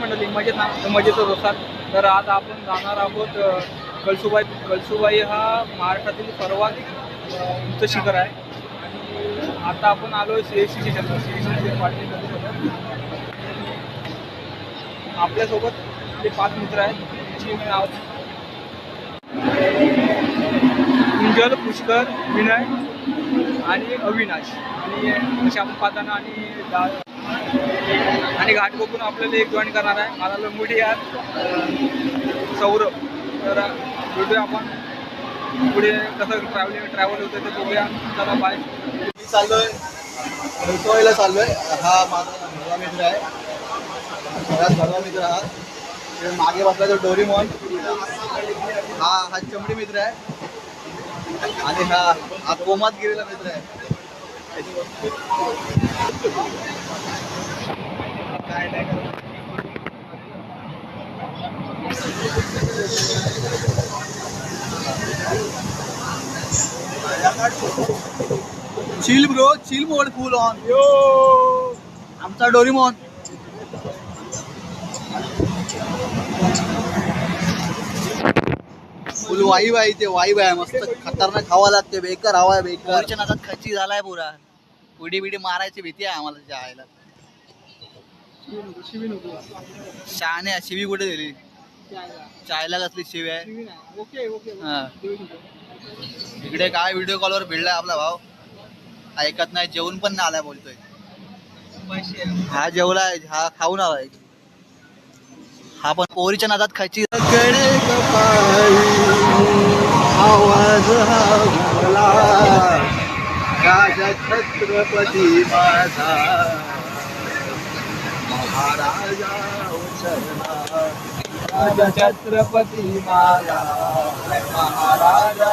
मंडळी मजेतच असतात. तर आज आपण जाणार आहोत कळसुबाई हा महाराष्ट्रातील सर्वात उंच शिखर आहे. आणि आता आपण आलोय सीएससी स्टेशन पाटील आपल्यासोबत ते 5 मित्र आहेत. जी नाव कुंजल, पुष्कर, विनय आणि अविनाश. आणि असे आपण पाहताना आणि घाट बघून आपल्याला एक जॉईन करणार आहे मला लंगोटी यार सौरभ. तर भेटूया आपण पुढे कसं ट्रॅव्हल होतं ते बघूया. चला बाय. मी चाललोय कळसुबाईला चाललोय. हा माझा घरवा मित्र आहे. सगळ्यात घरवा मित्र हा. मागे बसला तो डोरीमॉन. हा चमडी मित्र आहे. आणि हा कोमात गेलेला मित्र आहे. काय नाही chill bro, chill mode full on. Yo आमचा डोरीमॉन. फुल वाईब आहे इथे. वाईब आहे मस्त खतरनाक हवा लागते. बेकार हवा आहे. बेकारच्या नादात खच्ची झालाय पुरा. उडी बिडी मारायची भीती आहे आम्हाला जायला. शहाणे शिवी कुठे दिली? चायला कसली शिवी आहे? इकडे काय व्हिडिओ कॉलवर भिडलाय आपला भाऊ. ऐकत नाही. जेवण पण नाही आलाय बोलतोय. हा जेवलाय. हा खाऊन आलाय. हा पण पोरीच्या नादात खायची. आवाज राजा छत्रपती माझा महाराजा राजा छत्रपती माझा महाराजा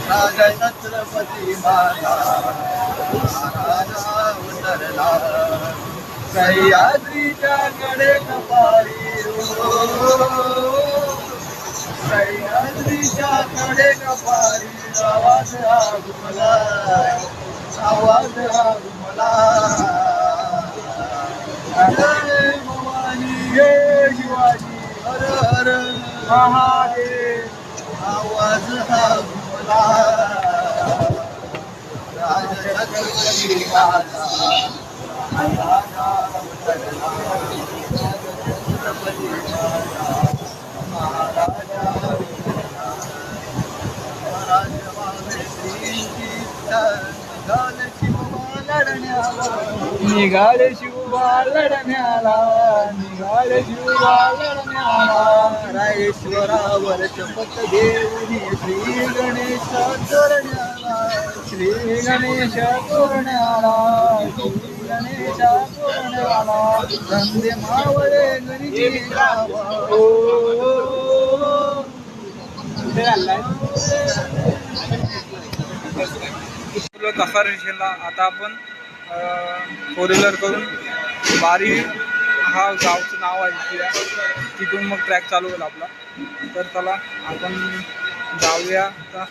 राजा छत्रपती माझा महाराजा उतरला. सह्याद्रीच्या कडे कपारी सह्याद्रीच्या कडे कपारी आवाज हा घुमला. आवाज हा घुमला. जय भवानी हे शिवाजी हर हर महादेव. आवाज हा घुमला. राजा छत्रपती माझा महाराजा उतरला. छत्रपती माझा महाराजा निघाले शिवबा लढण्याला. निघाले शिवबा लढण्याला. रायेश्वरावर शपथ घेऊन श्री गणेश तोरण्याला. श्री गणेश तोरण्याला. श्री गणेश तोरण्याला. धंदे मावळे गणिती गावा. कसार स्टेशनला आता आपण 4 व्हीलर करून बारी हा गावचं नाव आहे तिथून मग ट्रॅक चालू होईल आपला. तर चला आपण जाऊया आता.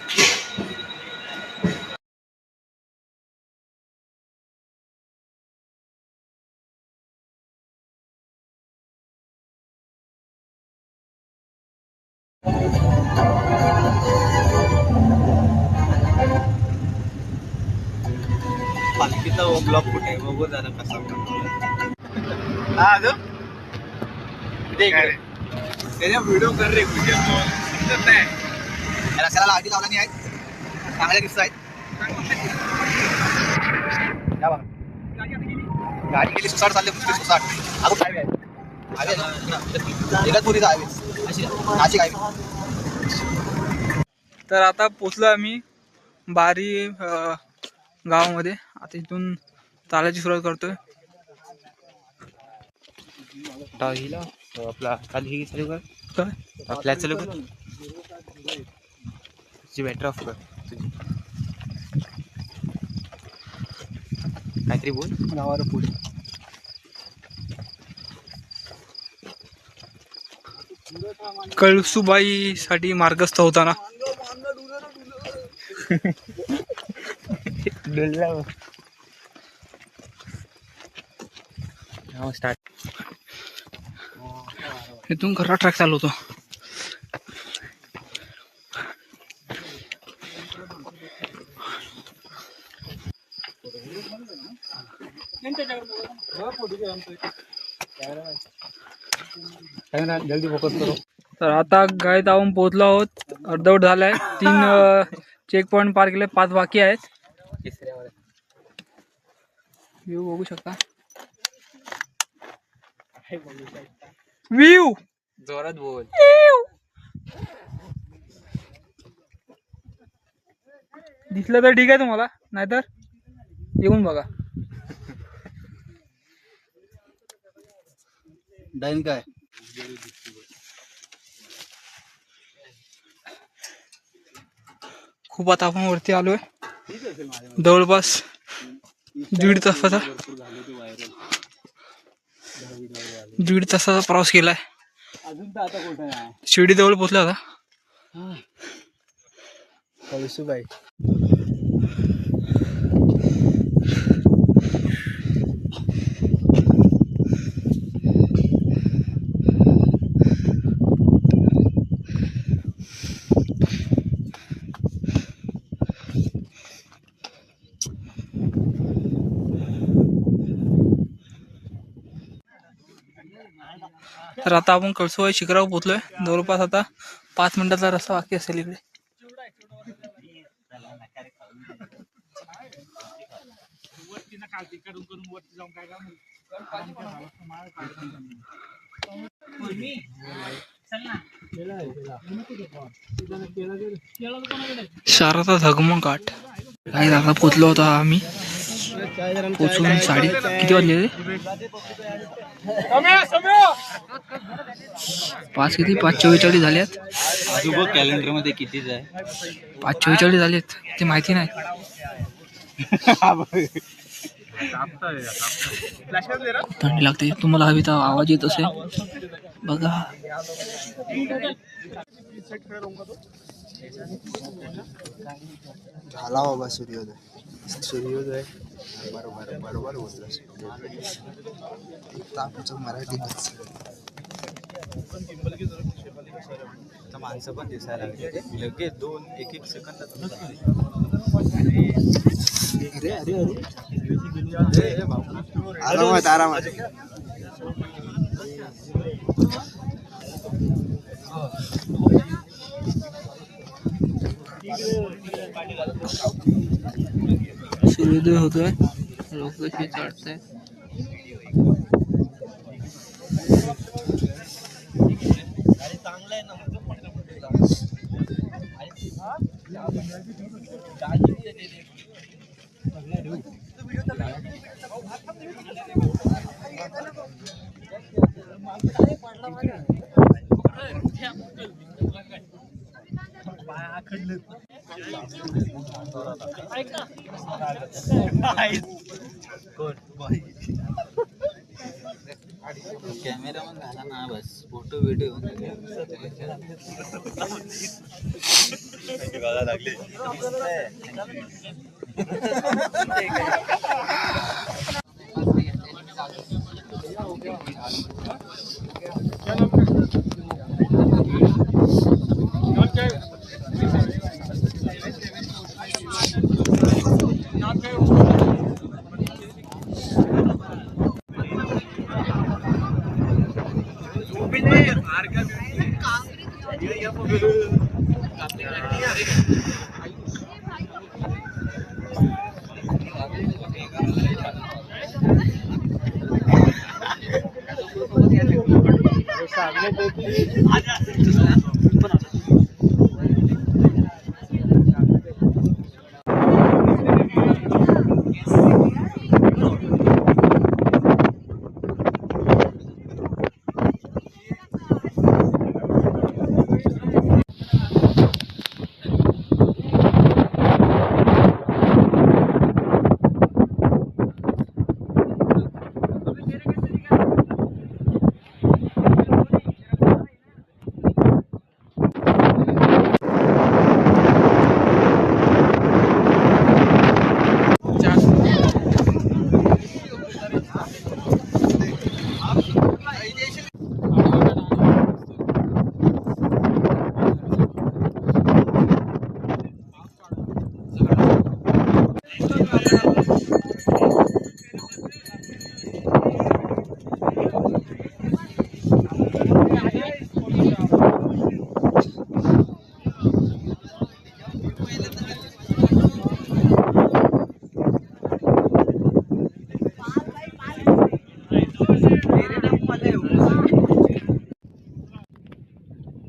पालखीचा ब्लॉक कुठे आहे बघू जरा कसा. हा अजून त्याच्या व्हिडिओ कर रे. समजत नाही. रस्त्याला लाठी लावला नाही आहेत. चांगल्या दिसत आहेत. गाडी गेली 60 चालले. 60 अजून काय आहे एकाचपुरीचा हायवे नाशिक हायवे. तर आता पोचलो आम्ही बारी गावामध्ये. आता इथून चालायची सुरुवात करतोय. आपला खाली चालू कर. आपल्या चालू कर. बॅटरी ऑफ कर. काहीतरी बोल. गावाला पुढे कळसुबाई साठी मार्गस्थ होताना स्टार्ट. इथून खरा ट्रॅक चालू होतो. जल्दी फोकस करो. तर आता गायत आपण पोहोचलो आहोत. अर्धवट झालाय. 3 चेक पॉईंट पार केले, 5 बाकी आहेत. व्ह्यू बघू शकता. व्ह्यू जोरात बोल. दिसलं तर ठीक आहे तुम्हाला, नाहीतर येऊन बघा. डाईन काय खूप आता आपण वरती आलोय. जवळपास 1.5 तासाचा प्रवास केलाय. अजून तर आता कुठं नाही. शिर्डी जवळ पोहोचला आता. कळसूबाई तर आता आपण कळसुबाई शिखरावर पोहोचलोय. जवळपास आता 5 मिनिटाचा रस्ता बाकी असेल इकडे. शारदा धगमघाट काही आता पोचलो होतो आम्ही. पोचून साडे किती वाजले रे? 5:44 झाल्यात. कॅलेंडर मध्ये कितीच आहे? 5:44 झालेत ते माहिती नाही. थंडी लागते. तुम्हाला हवी तर आवाज येत असेल बघा. झाला बाबा सूर्योदय. सूर्योदय बरोबर बरोबर बोललास. मराठीतच माणसं पण दिसायला लागले लगेच 2-1 सेकंदात. अरे अरे अरे आरामात आरामात. सूर्योदय होतोय. लोक कशी चढताय. कॅमेरामन झाला ना बस. फोटो व्हिडिओ लागले.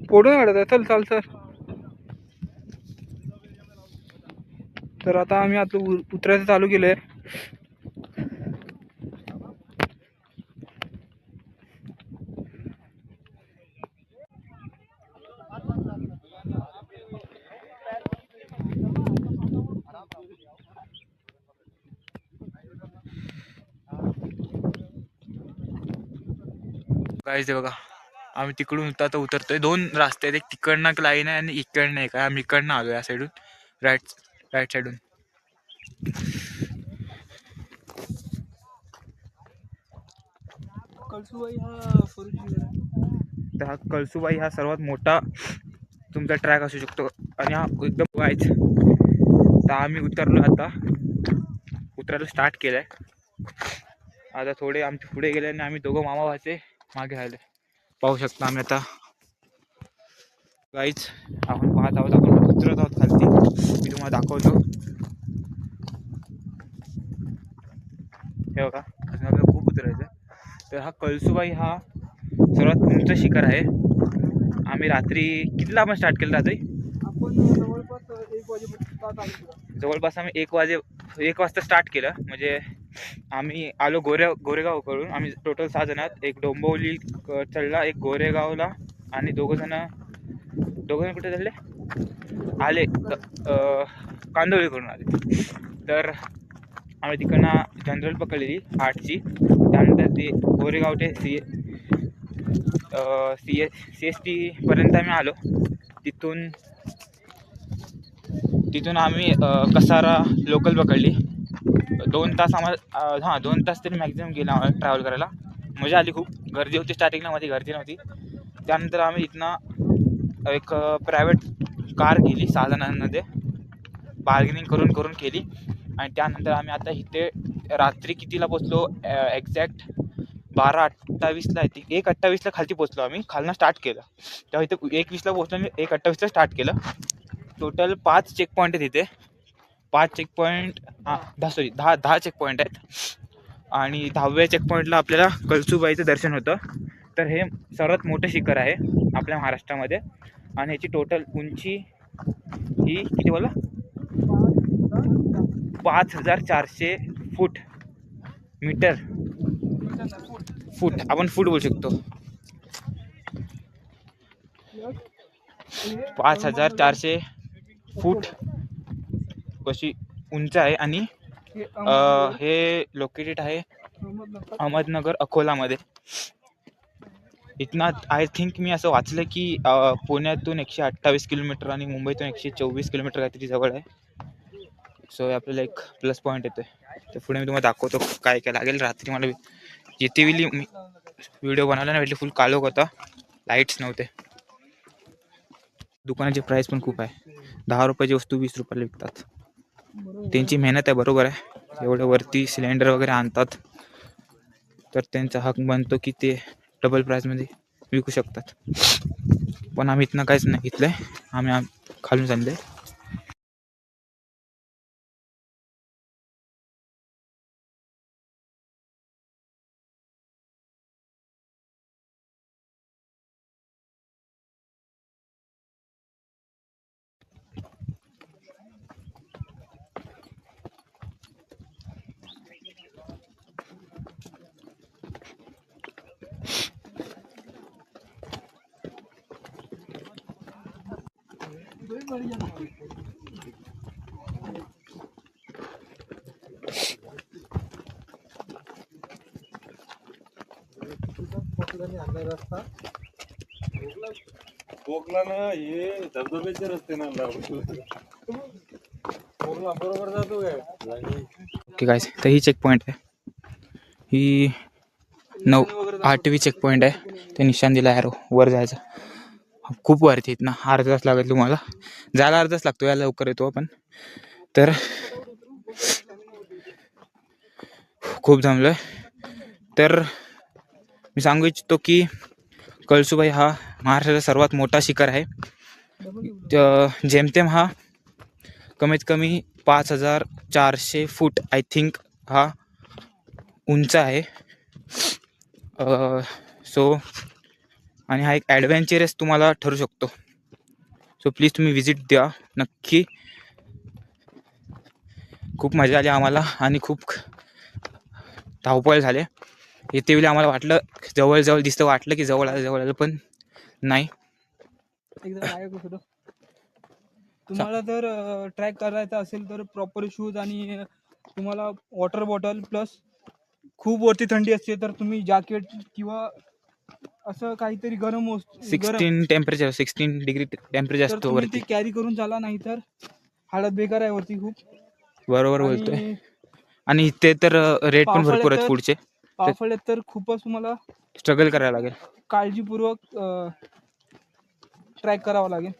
पुढे काढत चल चाल सर. तर आता आम्ही आता उतरायचं चालू केलंय. गाईज बघा आम्ही तिकडून आता उतरतोय. 2 रस्ते आहेत, एक तिकडनं लाईन आहे आणि इकडनं एक आहे. आम्ही इकडनं आलो या साईडून, राईट साईडून. तर हा कळसुबाई हा सर्वात मोठा तुमचा ट्रॅक असू शकतो आणि हा एकदम वाईच. तर आम्ही उतरलो, आता उतरायला स्टार्ट केलंय. आता थोडे आमचे पुढे गेले आणि आम्ही दोघं मामा भाचे मागे राहिले. पाहू शकता आम्ही आता गाईच आपण पाहत आहोत. आपण उतरत आहोत खालती, मी तुम्हाला दाखवतो. हे बघा अजून आपल्याला खूप उतरायचं. तर हा कळसुबाई हा सर्वात उंच शिखर आहे. आम्ही रात्री कितीला आपण स्टार्ट केलं रात्री? जवळपास आम्ही 1 वाजता स्टार्ट केलं. म्हणजे आम्ही आलो गोरेगावकडून. आम्ही टोटल 6 जण आहेत. एक डोंबिवली चढला, एक गोरेगावला आणि दोघं जण कुठे चढले आले कांदोळीकडून आले. तर आम्ही तिकडनं जनरल पकडलेली 8ची. त्यानंतर ते गोरेगाव ते CST पर्यंत आम्ही आलो. तिथून आम्ही कसारा लोकल पकडली. 2 तास आम्हाला 2 तास तरी मॅक्झिमम गेला आम्हाला ट्रॅव्हल करायला. मजा आली खूप. गर्दी होती स्टार्टिंगला, मध्ये गर्दी नव्हती. त्यानंतर आम्ही इथनं एक प्रायव्हेट कार केली 6 जणांमध्ये, बार्गेनिंग करून केली. आणि त्यानंतर आम्ही आता इथे रात्री कितीला पोचलो एक्झॅक्ट 12:28ला. 1:28ला खालती पोचलो. आम्ही खालनं स्टार्ट केलं तेव्हा इथे 1:20ला पोचलो. मी 1:28ला स्टार्ट केलं. टोटल 5 चेक पॉईंट आहेत इथे. 5 चेक पॉईंट 10 चेक पॉईंट आहेत. आणि 10व्या चेक पॉईंटला आपल्याला कळसुबाईचं दर्शन होतं. तर हे सर्वात मोठं शिखर आहे आपल्या महाराष्ट्रामध्ये. आणि ह्याची टोटल उंची ही किती बोला 5400 फूट. मीटर फूट, आपण फूट बोलू शकतो. 5400 फूट अशी उंच आहे. आणि हे लोकेटेड आहे अहमदनगर अकोलामध्ये. इथना आय थिंक मी असं वाचलं की पुण्यातून 128 किलोमीटर आणि मुंबईतून 124 किलोमीटर काहीतरी जवळ आहे. सो आपल्याला एक प्लस पॉईंट येतो. तर पुढे मी तुम्हाला दाखवतो काय काय लागेल. रात्री मला येते वेळी मी व्हिडिओ बनवला ना, भेटले फुल काळोख होता, लाईट्स नव्हते. दुकानाची प्राईस पण खूप आहे. 10 रुपयाची वस्तू 20 रुपयाला विकतात. त्यांची मेहनत आहे, बरोबर आहे. एवढं वरती सिलेंडर वगैरे आणतात तर त्यांचा हक बनतो की ते डबल प्राईसमध्ये विकू शकतात. पण आम्ही इथनं काहीच नाही घेतलं आहे. आम्ही खालून चाललो आहे. कोकला ना हे धबधब्याचे रस्ते ना कोकला बरोबर जातो काय. ओके गाईस, तर ही चेक पॉईंट आहे. ही 8वी चेक पॉईंट आहे. ते निशाण दिला आहे वर जायचं. खूप वरती आहेत ना, अर्धा तास लागेल तुम्हाला जायला. अर्धा तास लागतो, यायला लवकर येतो आपण. तर खूप जमलं. तर मी सांगू इच्छितो की कळसुबाई हा महाराष्ट्राचा सर्वात मोठा शिखर आहे. जेमतेम हा कमीत कमी 5400 फूट आय थिंक हा उंच आहे. सो आणि हा एक ॲडव्हेंचरस तुम्हाला ठरू शकतो. सो प्लीज तुम्ही व्हिजिट द्या नक्की. खूप मजा आली आम्हाला आणि खूप धावपळ झाले. येते वेळी आम्हाला वाटलं जवळ दिसतं, वाटलं की जवळ आलं पण नाही. एकदा गायक होतो. तुम्हाला जर ट्रॅक करायचा असेल तर प्रॉपर शूज आणि तुम्हाला वॉटर बॉटल प्लस खूप वरती थंडी असते तर तुम्ही जॅकेट किंवा असं काहीतरी गरम 16 डिग्री टेम्परेचर तर असतो तुम्ही ती वरती. कॅरी करून चाला, नाही तर हालत बेकार आहे वरती खूप. बरोबर बोलतोय. आणि आणि इथे तर रेट पण भरपूर आहेत पावसाळ्यात फूडचे. पावसाळ्यात तर खूपच तुम्हाला स्ट्रगल करायला लागेल. काळजीपूर्वक ट्रॅक करावा लागेल.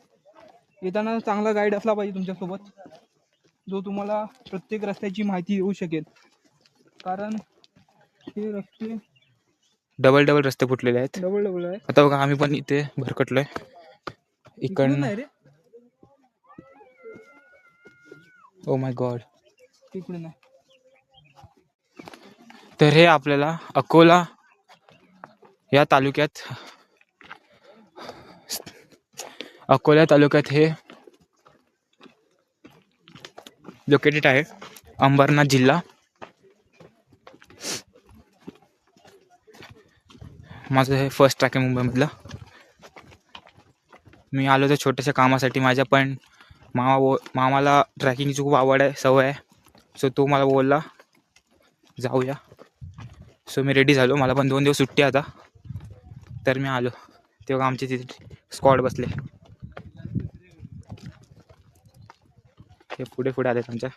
येताना चांगला गाईड असला पाहिजे तुमच्यासोबत, जो तुम्हाला प्रत्येक रस्त्याची माहिती देऊ शकेल. कारण हे रस्ते डबल रस्ते फुटलेले आहेत. डबल आहे. आता बघा आम्ही पण इथे भरकटलोय इकडून इकडनं. नाही रे, ओ माय गॉड. तिकडून नाही. तर हे आपल्याला अकोला या तालुक्यात हे लोकेटेड आहे. अंबरनाथ जिल्हा. माझं हे फर्स्ट ट्रॅक आहे मुंबईमधलं. मी आलो तर छोट्याशा कामासाठी. माझ्या पण मामाला ट्रॅकिंगची खूप आवड आहे, सवय आहे. सो तो मला बोलला जाऊया. सो मी रेडी झालो. मला पण 2 दिवस सुट्टी आता. तर मी आलो तेव्हा आमचे तिथे स्क्वॉड बसले. हे पुढे आले आमच्या.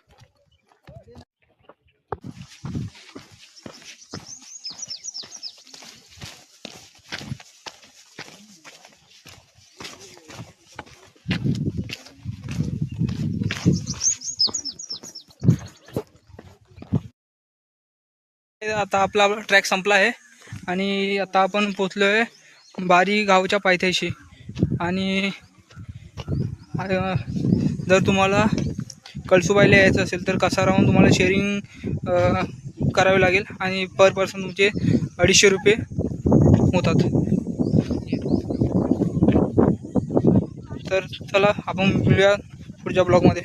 आता आपला ट्रॅक संपला आहे आणि आता आपण पोचलो आहे बारी गावच्या पायथ्याशी. आणि जर तुम्हाला कळसुबाईला यायचं असेल तर कसाराहून तुम्हाला शेअरिंग करावे लागेल आणि पर पर्सन तुमचे 250 रुपये होतात. तर चला आपण मिळूया पुढच्या ब्लॉगमध्ये.